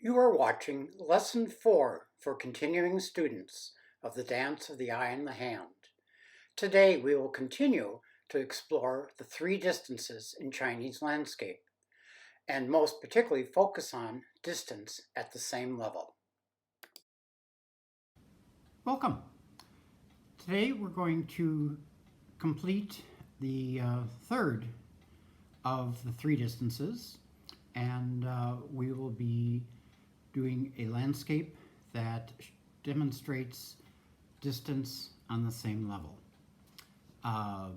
You are watching Lesson 4 for continuing students of the Dance of the Eye and the Hand. Today we will continue to explore the three distances in Chinese landscape, and most particularly focus on distance at the same level. Welcome. Today we're going to complete the third of the three distances, and we will be doing a landscape that demonstrates distance on the same level.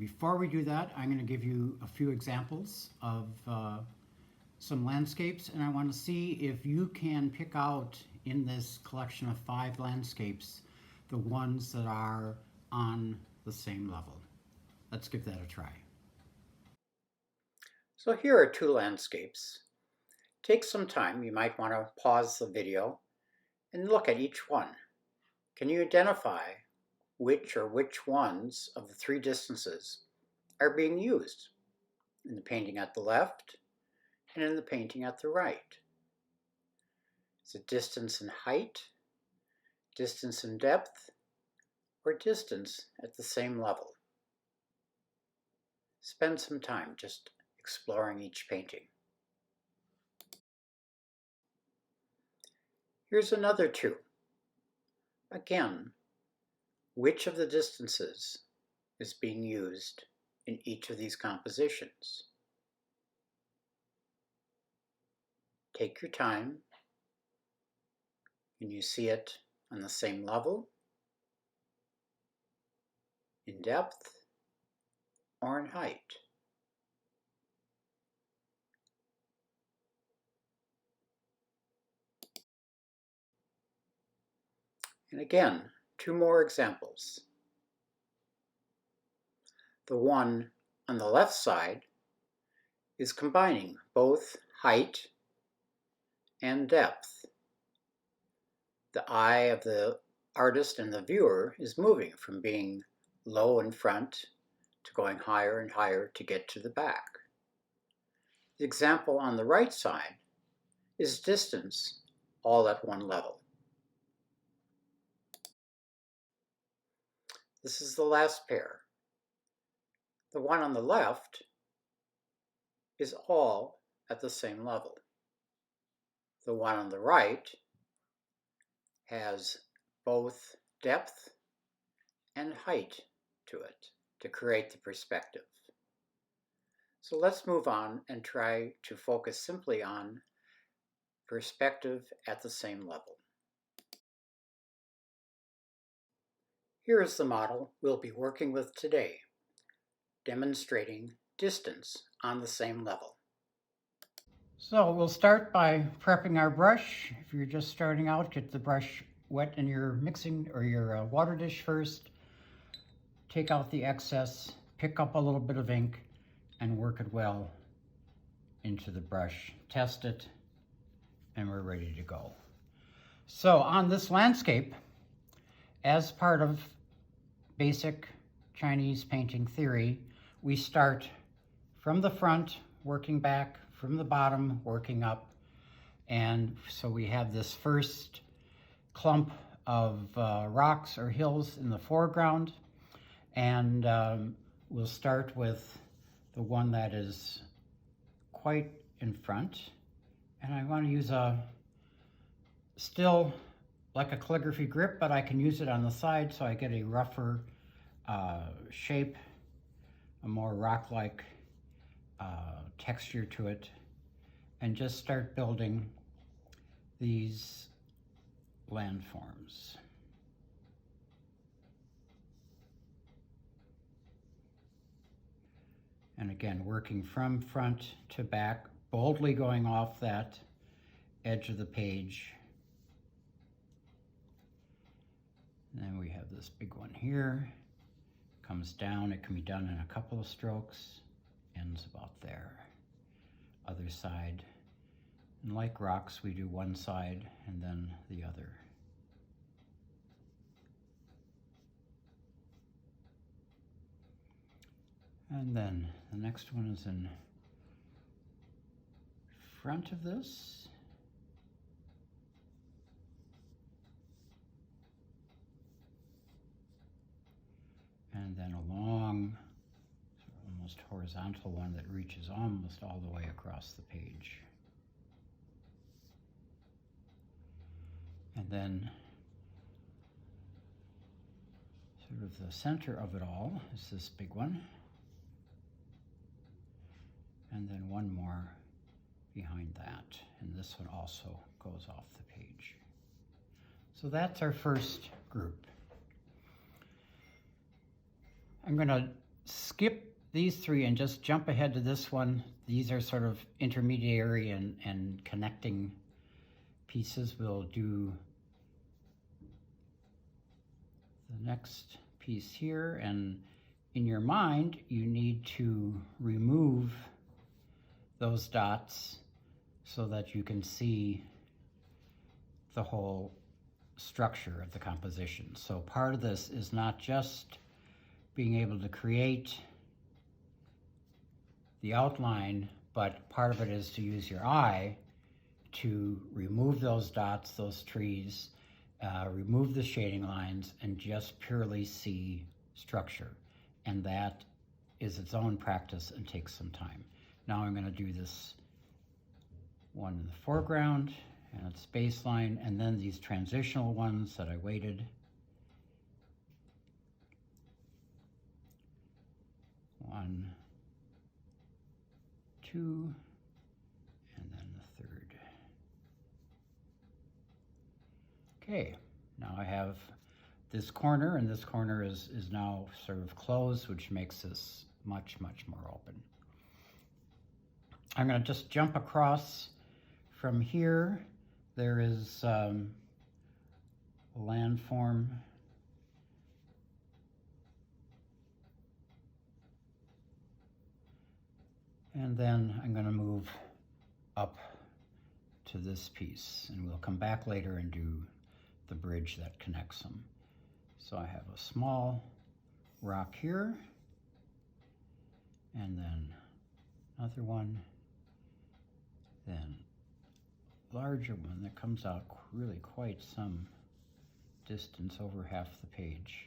Before we do that, I'm going to give you a few examples of some landscapes, and I want to see if you can pick out in this collection of 5 landscapes the ones that are on the same level. Let's give that a try. So here are 2 landscapes. Take some time. You might want to pause the video and look at each one. Can you identify which ones of the 3 distances are being used in the painting at the left and in the painting at the right? Is it distance in height, distance in depth, or distance at the same level? Spend some time just exploring each painting. Here's another 2. Again, which of the distances is being used in each of these compositions? Take your time. Can you see it on the same level, in depth, or in height? And again, 2 more examples. The one on the left side is combining both height and depth. The eye of the artist and the viewer is moving from being low in front to going higher and higher to get to the back. The example on the right side is distance all at one level. This is the last pair. The one on the left is all at the same level. The one on the right has both depth and height to it to create the perspective. So let's move on and try to focus simply on perspective at the same level. Here is the model we'll be working with today, demonstrating distance on the same level. So we'll start by prepping our brush. If you're just starting out, get the brush wet in your mixing or your water dish first. Take out the excess, pick up a little bit of ink, and work it well into the brush. Test it, and we're ready to go. So on this landscape, as part of basic Chinese painting theory, we start from the front, working back, from the bottom, working up. And so we have this first clump of rocks or hills in the foreground. And we'll start with the one that is quite in front. And I want to use still like a calligraphy grip, but I can use it on the side so I get a rougher shape, a more rock-like texture to it, and just start building these landforms. And again, working from front to back, boldly going off that edge of the page. And then we have this big one here, comes down. It can be done in a couple of strokes, ends about there. Other side, and like rocks, we do one side and then the other. And then the next one is in front of this. and then a long, almost horizontal one that reaches almost all the way across the page. And then sort of the center of it all is this big one. And then one more behind that. And this one also goes off the page. So that's our first group. I'm going to skip these three and just jump ahead to this one. These are sort of intermediary and connecting pieces. We'll do the next piece here, and in your mind you need to remove those dots so that you can see the whole structure of the composition. So part of this is not just being able to create the outline, but part of it is to use your eye to remove those dots, those trees, remove the shading lines, and just purely see structure. And that is its own practice and takes some time. Now I'm going to do this one in the foreground and its baseline, and then these transitional ones that I waited. One, two, and then the third. Okay, now I have this corner, and this corner is now sort of closed, which makes this much, much more open. I'm going to just jump across from here. There is a landform. And then I'm going to move up to this piece, and we'll come back later and do the bridge that connects them. So I have a small rock here, and then another one, then a larger one that comes out really quite some distance, over half the page.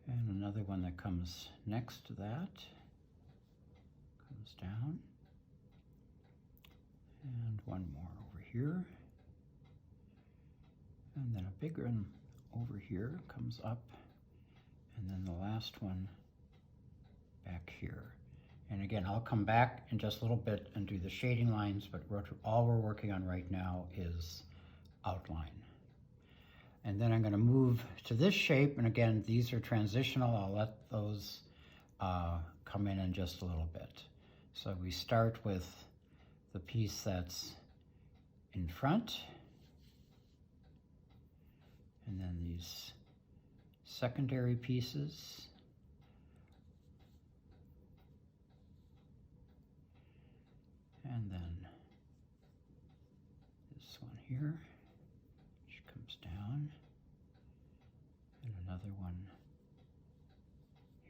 And another one that comes next to that, comes down. And one more over here. And then a bigger one over here comes up. And then the last one back here. And again, I'll come back in just a little bit and do the shading lines, but all we're working on right now is outline. And then I'm going to move to this shape, and again, these are transitional. I'll let those come in just a little bit. So we start with the piece that's in front, and then these secondary pieces. And then this one here, which comes down, and another one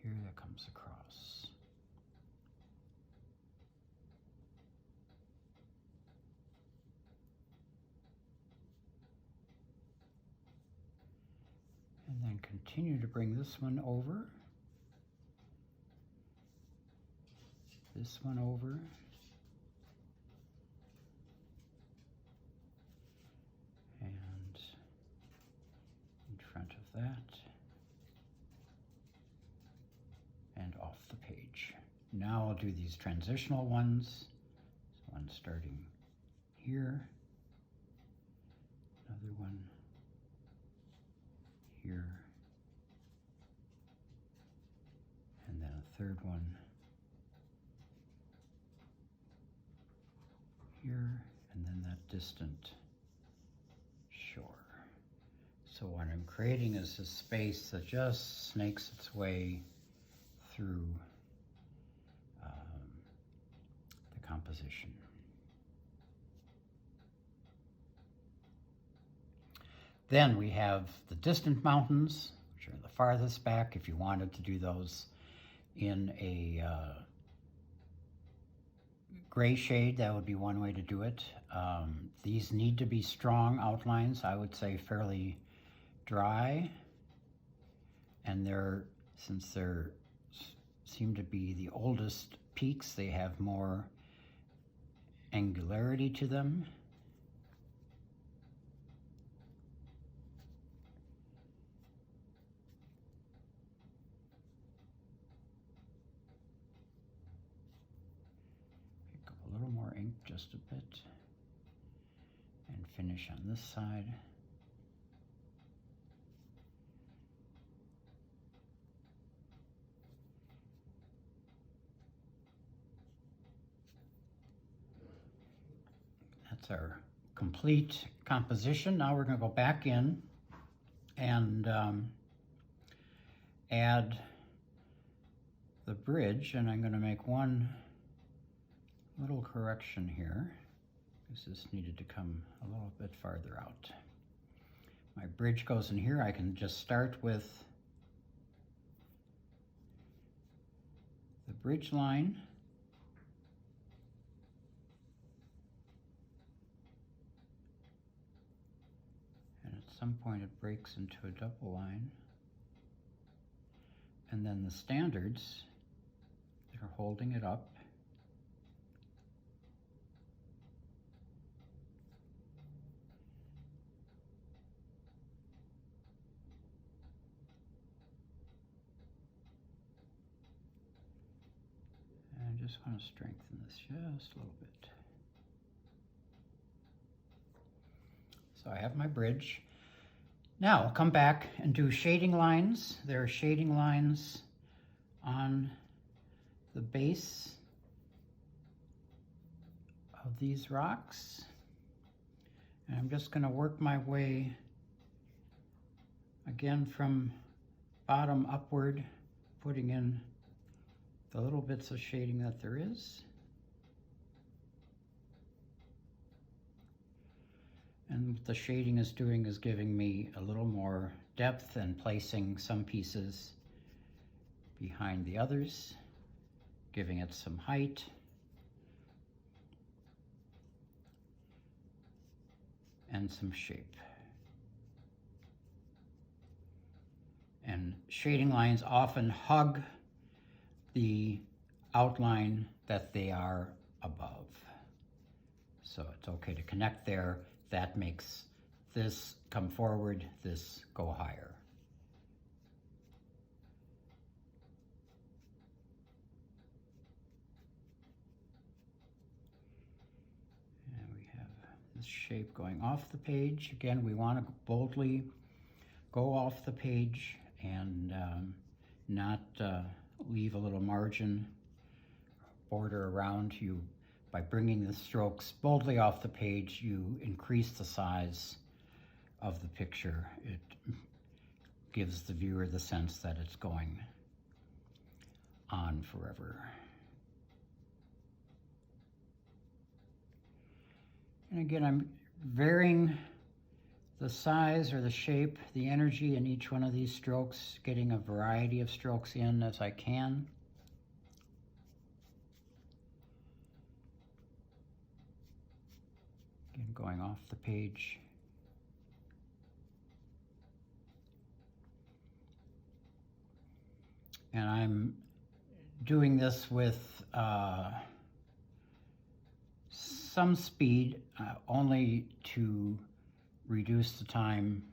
here that comes across. And then continue to bring this one over, this one over, and in front of that, and off the page. Now I'll do these transitional ones. So one starting here, another one here, and then a third one here, and then that distant shore. So what I'm creating is a space that just snakes its way through the composition. Then we have the distant mountains, which are the farthest back, if you wanted to do those in a gray shade, that would be one way to do it. These need to be strong outlines. I would say fairly dry, and since they're seem to be the oldest peaks, they have more angularity to them. Pick up a little more ink, just a bit, and finish on this side. That's our complete composition. Now we're going to go back in and add the bridge, and I'm going to make one little correction here, because this needed to come a little bit farther out. My bridge goes in here. I can just start with the bridge line. At some point it breaks into a double line, and then the standards, they're holding it up. And I just want to strengthen this just a little bit. So I have my bridge. Now I'll come back and do shading lines. There are shading lines on the base of these rocks. And I'm just going to work my way again from bottom upward, putting in the little bits of shading that there is. And what the shading is doing is giving me a little more depth and placing some pieces behind the others, giving it some height. And some shape. And shading lines often hug the outline that they are above. So it's okay to connect there. That makes this come forward, this go higher. And we have this shape going off the page. Again, we want to boldly go off the page and not leave a little margin border around you. By bringing the strokes boldly off the page, you increase the size of the picture. It gives the viewer the sense that it's going on forever. And again, I'm varying the size or the shape, the energy in each one of these strokes, getting a variety of strokes in as I can. Again, going off the page. And I'm doing this with some speed, only to reduce the time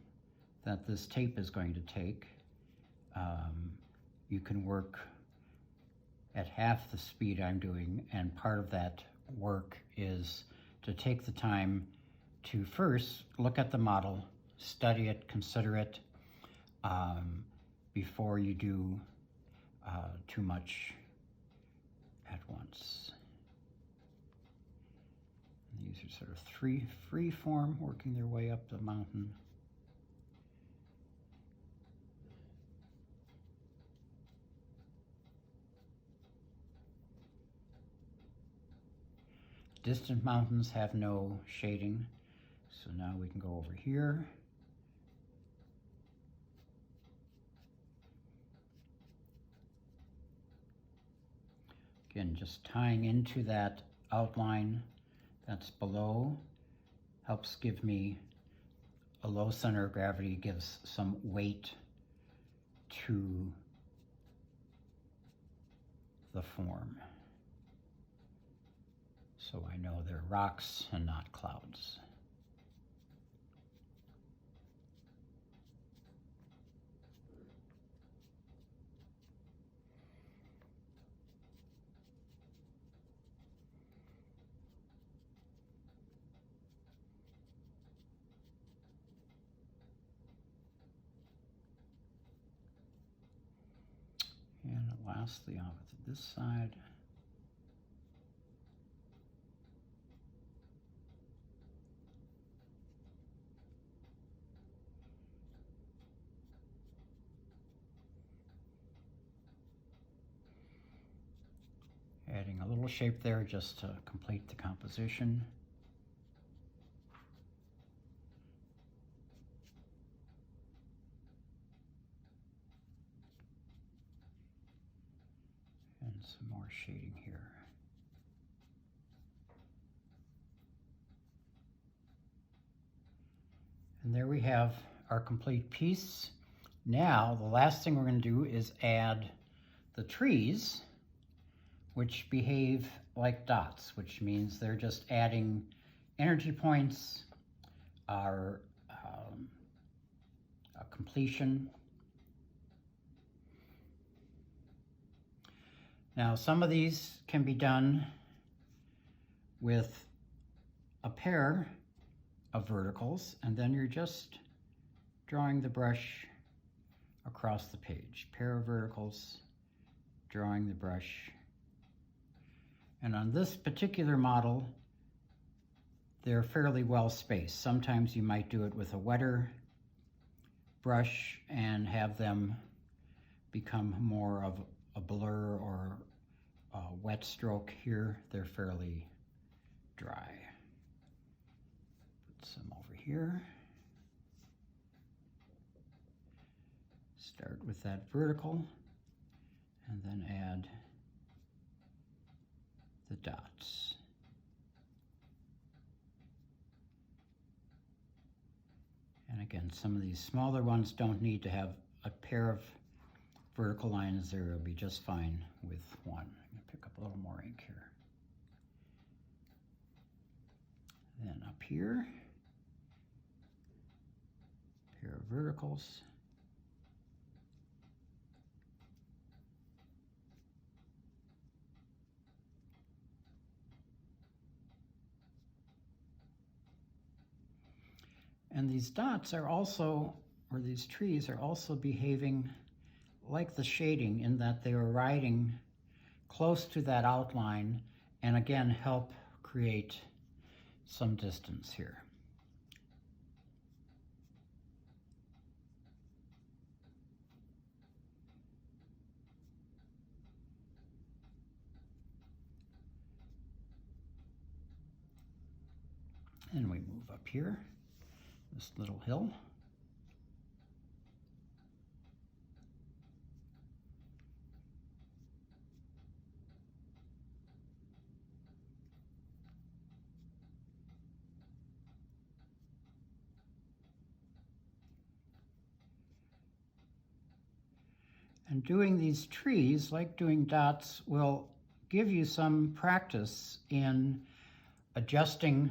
that this tape is going to take. You can work at half the speed I'm doing, and part of that work is to take the time to first look at the model, study it, consider it, before you do too much at once. And these are sort of free form, working their way up the mountain. Distant mountains have no shading, so now we can go over here. Again, just tying into that outline that's below helps give me a low center of gravity, gives some weight to the form. So I know they're rocks and not clouds. And lastly, off to this side. Adding a little shape there just to complete the composition. And some more shading here. And there we have our complete piece. Now, the last thing we're going to do is add the trees, which behave like dots, which means they're just adding energy points, our completion. Now, some of these can be done with a pair of verticals, and then you're just drawing the brush across the page. Pair of verticals, drawing the brush. And on this particular model, they're fairly well spaced. Sometimes you might do it with a wetter brush and have them become more of a blur or a wet stroke. Here, they're fairly dry. Put some over here. Start with that vertical and then add the dots. And again, some of these smaller ones don't need to have a pair of vertical lines. There will be just fine with one. I'm going to pick up a little more ink here. Then up here, pair of verticals. And these dots are also, or these trees are also behaving like the shading in that they are riding close to that outline and again help create some distance here. And we move up here, this little hill. And doing these trees, like doing dots, will give you some practice in adjusting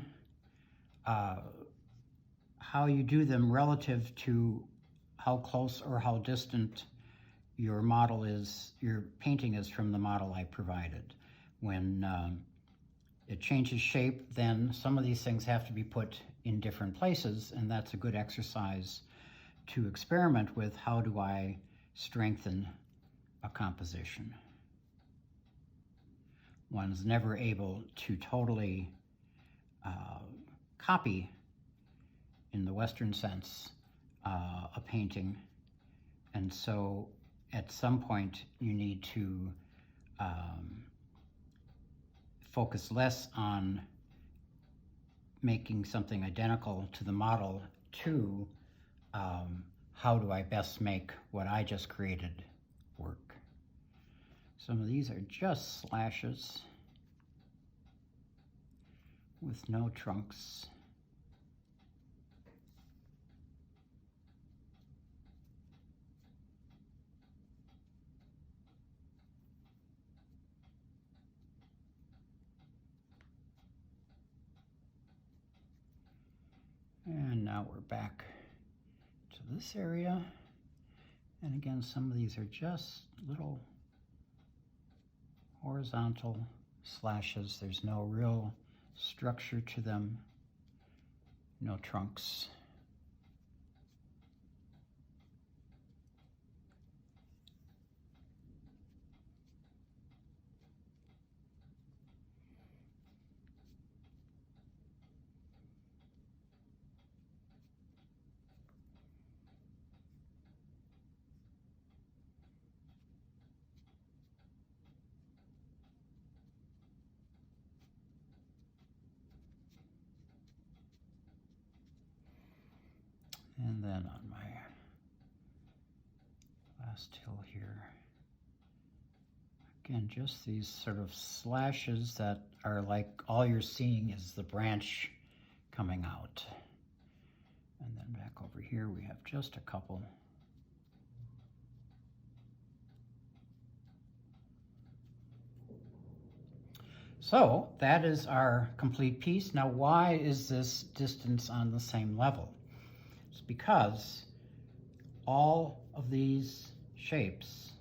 how you do them relative to how close or how distant your model is, your painting is from the model I provided. When it changes shape, then some of these things have to be put in different places, and that's a good exercise to experiment with. How do I strengthen a composition? One's never able to totally copy, in the Western sense, a painting, and so at some point you need to focus less on making something identical to the model to how do I best make what I just created work. Some of these are just slashes. with no trunks. And now we're back to this area. And again, some of these are just little horizontal slashes. There's no real structure to them, no trunks. And then on my last hill here, again, just these sort of slashes that are like all you're seeing is the branch coming out. And then back over here, we have just a couple. So that is our complete piece. Now, why is this distance on the same level? It's because all of these shapes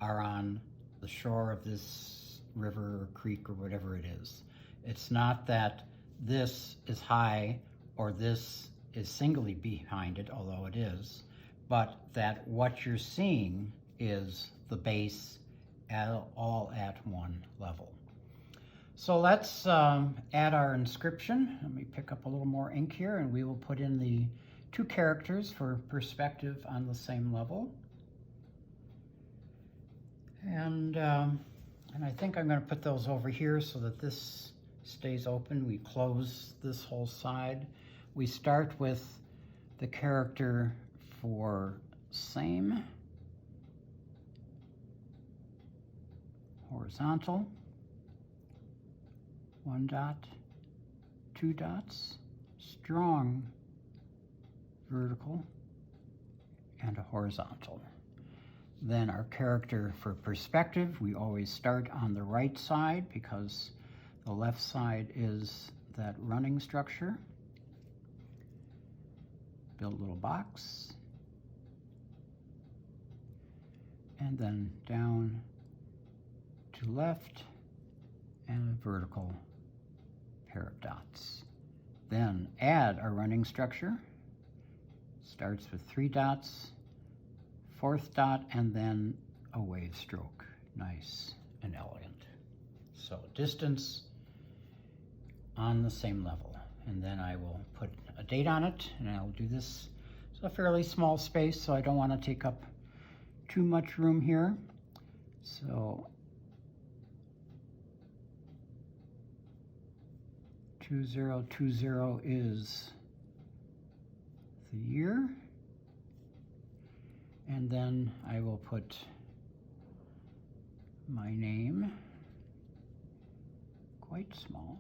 are on the shore of this river or creek or whatever it is. It's not that this is high or this is singly behind it, although it is, but that what you're seeing is the base all at one level. So let's add our inscription. Let me pick up a little more ink here, and we will put in the 2 characters for perspective on the same level. And I think I'm going to put those over here so that this stays open. We close this whole side. We start with the character for same, horizontal, 1 dot, 2 dots, strong, vertical, and a horizontal. Then our character for perspective, we always start on the right side because the left side is that running structure. Build a little box. And then down to left and a vertical pair of dots. Then add our running structure. Starts with 3 dots, 4th dot, and then a wave stroke. Nice and elegant. So distance on the same level. And then I will put a date on it, and I'll do this. It's a fairly small space, so I don't want to take up too much room here. So 2020 is the year. And then I will put my name, quite small.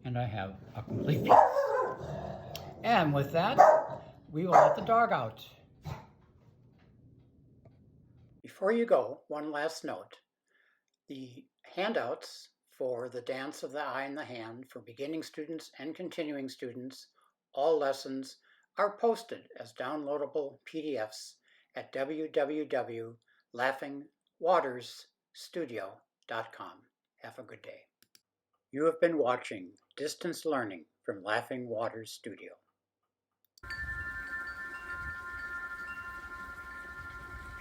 And I have a complete piece. And with that, we will let the dog out. Before you go, one last note. The handouts for the Dance of the Eye and the Hand for beginning students and continuing students, all lessons, are posted as downloadable PDFs at www.laughingwatersstudio.com. Have a good day. You have been watching Distance Learning from Laughing Waters Studio.